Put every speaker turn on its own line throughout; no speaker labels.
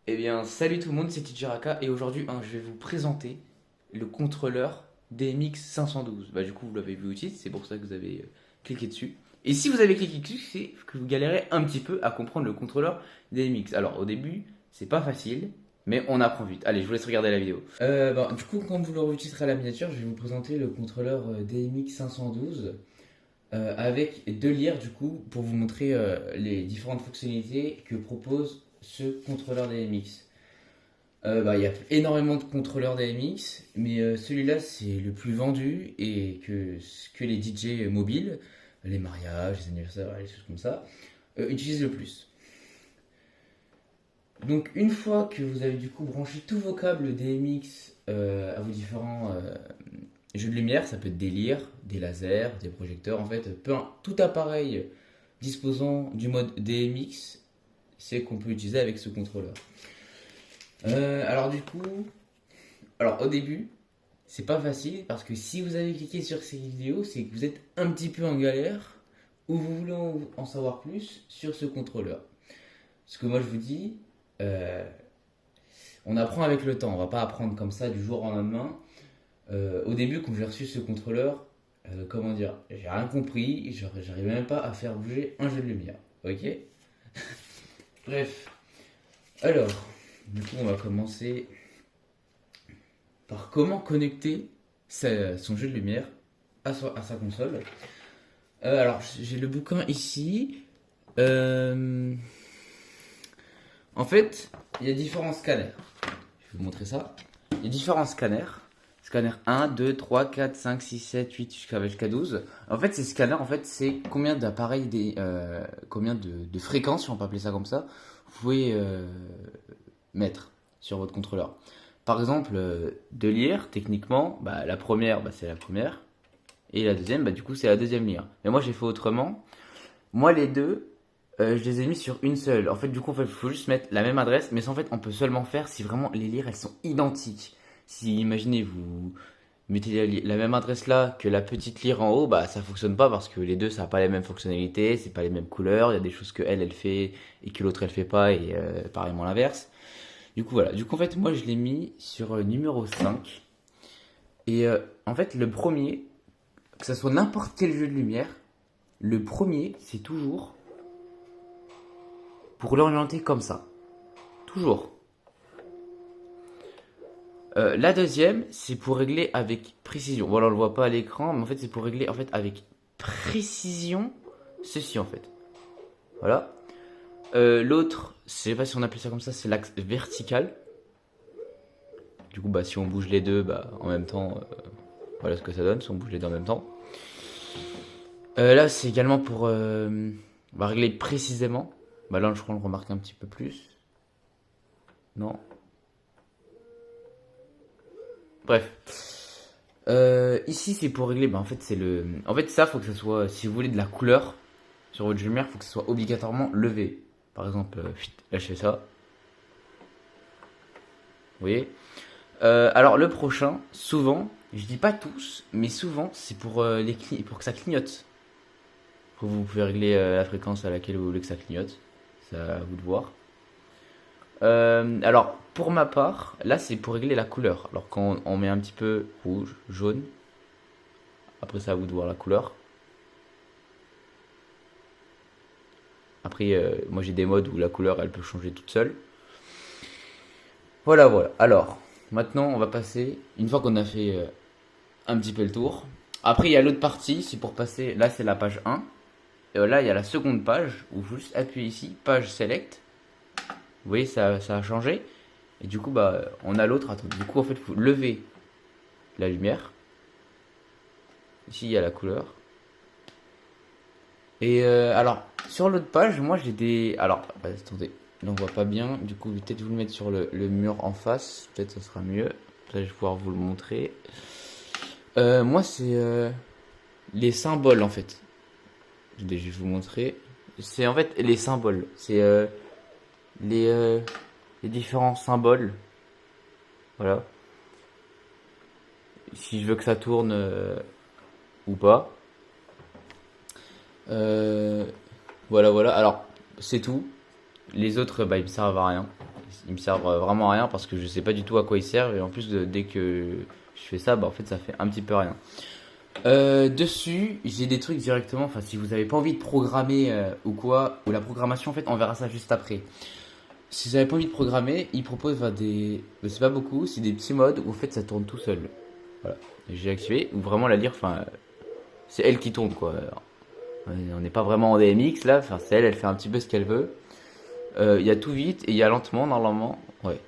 Eh bien, salut tout le monde, c'est Tijeraka et aujourd'hui, je vais vous présenter le contrôleur DMX 512. Bah, du coup, vous l'avez vu au titre, c'est pour ça que vous avez cliqué dessus. Et si vous avez cliqué dessus, c'est que vous galérez un petit peu à comprendre le contrôleur DMX. Alors, au début, c'est pas facile, mais on apprend vite. Allez, je vous laisse regarder la vidéo. Du coup, comme vous l'aurez vu au titre à la miniature, je vais vous présenter le contrôleur DMX 512 avec deux lyres du coup pour vous montrer les différentes fonctionnalités que propose ce contrôleur DMX. Il y a énormément de contrôleurs DMX, mais celui-là c'est le plus vendu et que les DJ mobiles, les mariages, les anniversaires, les choses comme ça, utilisent le plus. Donc une fois que vous avez du coup branché tous vos câbles DMX à vos différents jeux de lumière, ça peut être des lyres, des lasers, des projecteurs, en fait, tout appareil disposant du mode DMX, c'est qu'on peut utiliser avec ce contrôleur. Alors du coup, alors au début, c'est pas facile parce que si vous avez cliqué sur cette vidéo, c'est que vous êtes un petit peu en galère ou vous voulez en savoir plus sur ce contrôleur. Ce que moi je vous dis, euh, on apprend avec le temps, on va pas apprendre comme ça du jour au lendemain. Au début, quand j'ai reçu ce contrôleur, comment dire, j'ai rien compris, j'arrivais même pas à faire bouger un jeu de lumière. Ok. Bref. Alors, du coup, on va commencer par comment connecter son jeu de lumière à sa console. Alors, j'ai le bouquin ici. Euh, En fait, il y a différents scanners. Je vais vous montrer ça. Il y a différents scanners. Scanner 1, 2, 3, 4, 5, 6, 7, 8 jusqu'à 12. En fait, ces scanners, en fait, c'est combien d'appareils, combien de fréquences, si on peut appeler ça comme ça, vous pouvez mettre sur votre contrôleur. Par exemple, de lire, techniquement, bah, la première, bah, c'est la première. Et la deuxième, bah, du coup, c'est la deuxième lire. Mais moi, j'ai fait autrement. Moi, les deux, je les ai mis sur une seule. En fait, du coup, il faut juste mettre la même adresse. Mais ça, en fait, on peut seulement faire si vraiment les lires, elles sont identiques. Si, imaginez, vous mettez la même adresse là que la petite lire en haut, bah ça fonctionne pas parce que les deux, ça n'a pas les mêmes fonctionnalités, c'est pas les mêmes couleurs. Il y a des choses que elle fait et que l'autre, elle fait pas, et pareillement l'inverse. Du coup, voilà. Du coup, en fait, moi, je l'ai mis sur numéro 5. Et en fait, le premier, que ça soit n'importe quel jeu de lumière, le premier, c'est toujours pour l'orienter comme ça. Toujours. La deuxième, c'est pour régler avec précision. Voilà, on le voit pas à l'écran, mais en fait, c'est pour régler en fait avec précision ceci en fait. Voilà. L'autre, je sais pas si on appelle ça comme ça, c'est l'axe vertical. Du coup, bah, si on bouge les deux, bah, en même temps, voilà ce que ça donne, si on bouge les deux en même temps. Là, c'est également pour régler précisément. Bah, là, je crois qu'on le remarque un petit peu plus. Non. Bref. Ici, c'est pour régler. Bah, en fait, c'est le. En fait, ça, faut que ça soit. Si vous voulez de la couleur sur votre lumière, faut que ça soit obligatoirement levé. Par exemple, là, je fais ça. Vous voyez. Alors, le prochain, souvent, je dis pas tous, mais souvent, c'est pour pour que ça clignote. Vous pouvez régler la fréquence à laquelle vous voulez que ça clignote. C'est à vous de voir. Alors, pour ma part, là, c'est pour régler la couleur. Alors, quand on met un petit peu rouge, jaune, après, c'est à vous de voir la couleur. Après, moi, j'ai des modes où la couleur, elle peut changer toute seule. Voilà, voilà. Alors, maintenant, on va passer, une fois qu'on a fait un petit peu le tour. Après, il y a l'autre partie, c'est pour passer, là, c'est la page 1. Et là, il y a la seconde page, où vous juste appuyez ici, page select. Vous voyez, ça a changé. Et du coup, bah, on a l'autre. Attends, du coup, en fait, vous levez la lumière. Ici, il y a la couleur. Et alors, sur l'autre page, moi, j'ai des... Alors, attendez, là, on voit pas bien. Du coup, je vais peut-être vous le mettre sur le mur en face. Peut-être ça sera mieux. Là, je vais pouvoir vous le montrer. Moi, c'est les symboles, en fait. Je vais vous montrer. C'est en fait les symboles. C'est les, euh, les différents symboles. Voilà. Si je veux que ça tourne ou pas. Euh, voilà, voilà. Alors, c'est tout. Les autres, bah, ils me servent à rien. ils me servent vraiment à rien parce que je sais pas du tout à quoi ils servent. Et en plus, dès que je fais ça, bah en fait, ça fait un petit peu rien. Dessus, j'ai des trucs directement. Enfin, si vous avez pas envie de programmer ou quoi, ou la programmation, en fait, on verra ça juste après. Si vous avez pas envie de programmer, ils proposent c'est pas beaucoup, c'est des petits modes où en fait ça tourne tout seul. Voilà. J'ai activé, ou vraiment la lire, enfin, c'est elle qui tourne quoi. On n'est pas vraiment en DMX là, enfin, c'est elle, elle fait un petit peu ce qu'elle veut. Il y a tout vite et il y a lentement normalement. Ouais.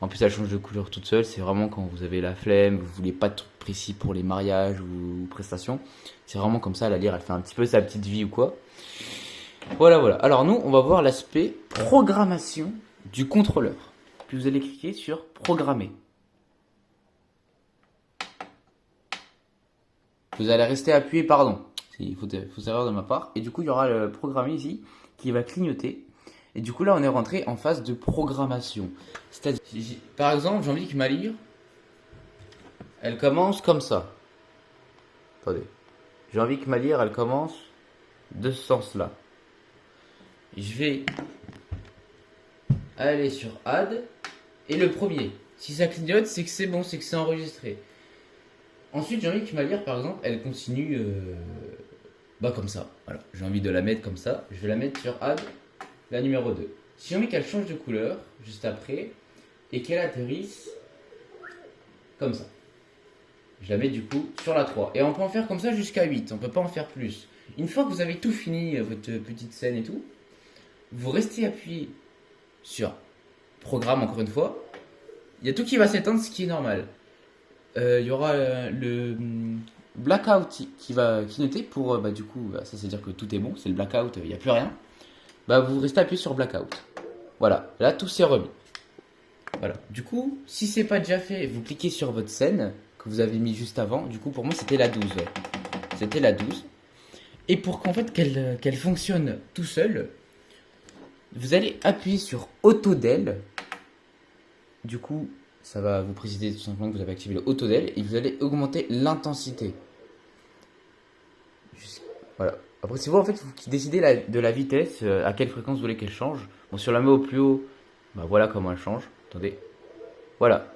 En plus, elle change de couleur toute seule. C'est vraiment quand vous avez la flemme, vous voulez pas de trucs précis pour les mariages ou prestations. C'est vraiment comme ça, la lire, elle fait un petit peu sa petite vie ou quoi. Voilà, voilà. Alors nous, on va voir l'aspect programmation du contrôleur. Puis vous allez cliquer sur programmer. Vous allez rester appuyé, pardon. Il faut savoir de ma part. Et du coup, il y aura le programmer ici qui va clignoter. Et du coup, là, on est rentré en phase de programmation. C'est-à-dire, par exemple, j'ai envie que ma lyre, elle commence comme ça. Attendez. J'ai envie que ma lyre, elle commence de ce sens-là. Je vais aller sur Add. Et le premier. Si ça clignote, c'est que c'est bon, c'est que c'est enregistré. Ensuite, j'ai envie que ma lyre, par exemple, elle continue comme ça. Voilà. J'ai envie de la mettre comme ça. Je vais la mettre sur Add. La numéro 2. Si j'ai envie qu'elle change de couleur juste après et qu'elle atterrisse comme ça, je la mets du coup sur la 3. Et on peut en faire comme ça jusqu'à 8. On peut pas en faire plus. Une fois que vous avez tout fini, votre petite scène et tout, vous restez appuyé sur programme encore une fois. Il y a tout qui va s'éteindre, ce qui est normal. Il y aura le blackout qui va clignoter pour du coup, ça c'est dire que tout est bon, c'est le blackout, il n'y a plus rien. Vous restez appuyé sur blackout. Voilà, là tout s'est remis. Voilà. Du coup, si c'est pas déjà fait, vous cliquez sur votre scène que vous avez mis juste avant. Du coup, pour moi, c'était la 12. Ouais. C'était la 12. Et pour qu'en fait qu'elle fonctionne tout seul, vous allez appuyer sur Autodel. Du coup, ça va vous préciser tout simplement que vous avez activé le Autodel et vous allez augmenter l'intensité. Voilà. Après, c'est vous en fait qui décidez de la vitesse, à quelle fréquence vous voulez qu'elle change. Bon, si on la met au plus haut, voilà comment elle change. Attendez. Voilà.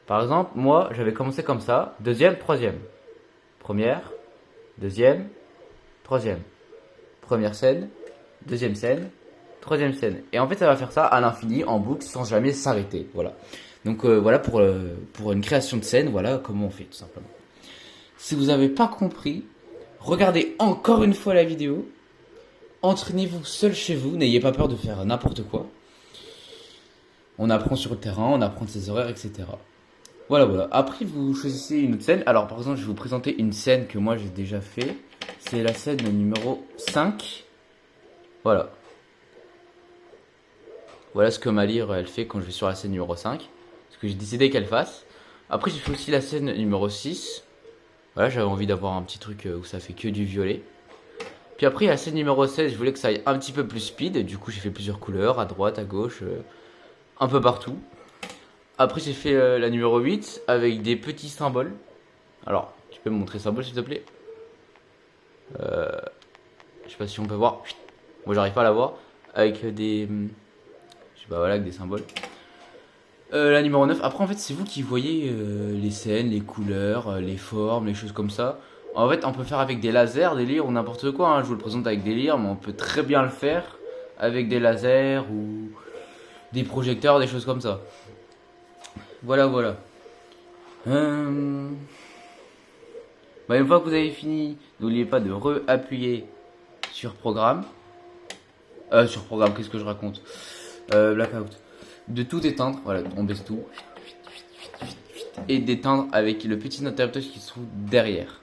Par exemple, moi, j'avais commencé comme ça. Deuxième, troisième. Première, deuxième, troisième. Première scène, deuxième scène, troisième scène. Et en fait, ça va faire ça à l'infini, en boucle, sans jamais s'arrêter. Voilà. Donc, voilà pour une création de scène, voilà comment on fait, tout simplement. Si vous n'avez pas compris, regardez encore une fois la vidéo. Entraînez-vous seul chez vous. N'ayez pas peur de faire n'importe quoi. On apprend sur le terrain, on apprend ses horaires, etc. Voilà, voilà. Après, vous choisissez une autre scène. Alors, par exemple, je vais vous présenter une scène que moi, j'ai déjà fait. C'est la scène numéro 5. Voilà. Voilà ce que ma lyre, elle fait quand je vais sur la scène numéro 5. Ce que j'ai décidé qu'elle fasse. Après, j'ai fait aussi la scène numéro 6. Voilà, j'avais envie d'avoir un petit truc où ça fait que du violet. Puis après, la scène numéro 16, je voulais que ça aille un petit peu plus speed. Du coup, j'ai fait plusieurs couleurs, à droite, à gauche, un peu partout. Après, j'ai fait la numéro 8 avec des petits symboles. Alors, tu peux me montrer le symbole, s'il te plaît? Je sais pas si on peut voir. Moi, j'arrive pas à la voir. Avec des... Je sais pas, voilà, avec des symboles. La numéro 9. Après, en fait, c'est vous qui voyez les scènes, les couleurs, les formes, les choses comme ça. En fait, on peut faire avec des lasers, des lyres ou n'importe quoi. Hein. Je vous le présente avec des lyres, mais on peut très bien le faire avec des lasers ou des projecteurs, des choses comme ça. Voilà, voilà. Une fois que vous avez fini, n'oubliez pas de re-appuyer sur programme. Sur programme, qu'est-ce que je raconte? Blackout. De tout éteindre, voilà, on baisse tout. Et d'éteindre avec le petit interrupteur qui se trouve derrière.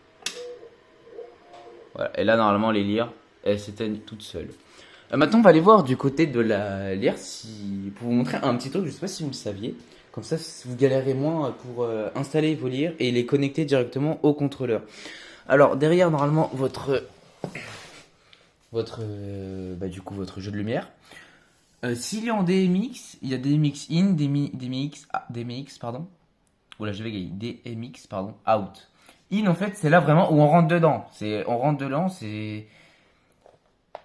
Voilà, et là normalement les lyres, elles s'éteignent toutes seules. Maintenant on va aller voir du côté de la lyre pour vous montrer un petit truc, je sais pas si vous le saviez. Comme ça vous galérez moins pour installer vos lyres et les connecter directement au contrôleur. Alors derrière normalement votre jeu de lumière. S'il est en DMX, il y a DMX in, DMX pardon. Oula, je vais gagner. DMX pardon, out. In en fait, c'est là vraiment où on rentre dedans. On rentre dedans, c'est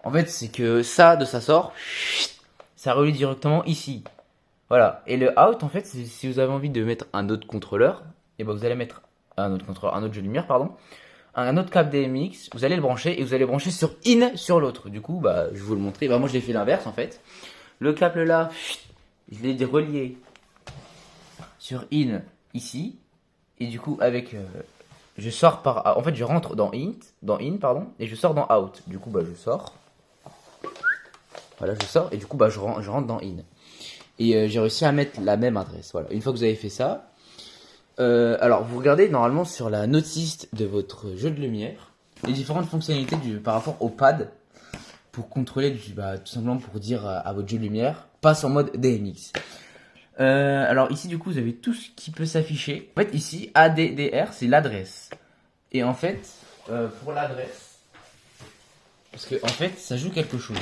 en fait, c'est que ça de ça sort ça relie directement ici. Voilà. Et le out, en fait, si vous avez envie de mettre un autre contrôleur, et ben vous allez mettre un autre contrôleur, un autre jeu de lumière, pardon, un autre câble DMX, vous allez le brancher et vous allez brancher sur in sur l'autre. Du coup, bah, je vais vous le montrer. Bah, moi, je l'ai fait l'inverse en fait. Le câble là, je l'ai relié sur in ici. Et du coup, avec. Je sors par. En fait, je rentre dans in, pardon, et je sors dans out. Du coup, bah, je sors. Voilà, je sors et du coup, bah, je rentre dans in. Et j'ai réussi à mettre la même adresse. Voilà. Une fois que vous avez fait ça, alors vous regardez normalement sur la notice de votre jeu de lumière les différentes fonctionnalités par rapport au pad pour contrôler, bah, tout simplement pour dire à votre jeu de lumière passe en mode DMX. Alors ici du coup vous avez tout ce qui peut s'afficher. En fait ici ADDR c'est l'adresse. Et en fait pour l'adresse, parce que en fait ça joue quelque chose.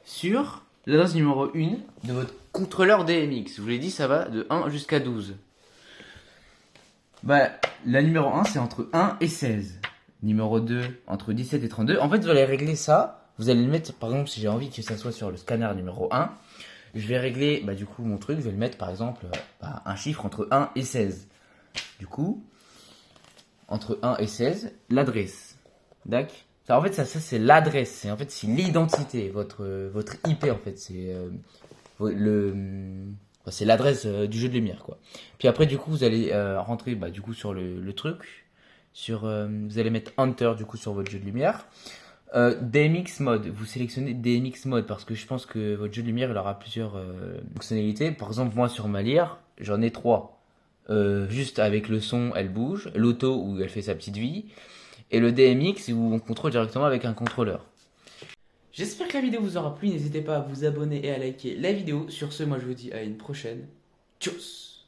Sur l'adresse numéro 1 de votre contrôleur DMX, je vous l'ai dit ça va de 1 jusqu'à 12. Bah la numéro 1 c'est entre 1 et 16. Numéro 2 entre 17 et 32. En fait vous allez régler ça. Vous allez le mettre par exemple si j'ai envie que ça soit sur le scanner numéro 1. Je vais régler, bah, du coup, mon truc, je vais le mettre par exemple un chiffre entre 1 et 16. Du coup, entre 1 et 16, l'adresse. D'accord. En fait, ça c'est l'adresse. En fait, c'est l'identité, votre IP en fait. C'est l'adresse du jeu de lumière, quoi. Puis après, du coup, vous allez rentrer bah, du coup, sur le truc. Vous allez mettre Enter du coup sur votre jeu de lumière. DMX mode, vous sélectionnez DMX mode parce que je pense que votre jeu de lumière il aura plusieurs fonctionnalités. Par exemple, moi sur ma lyre, j'en ai 3. Juste avec le son, elle bouge, l'auto où elle fait sa petite vie, et le DMX où on contrôle directement avec un contrôleur. J'espère que la vidéo vous aura plu. N'hésitez pas à vous abonner et à liker la vidéo. Sur ce, moi je vous dis à une prochaine. Tchuss!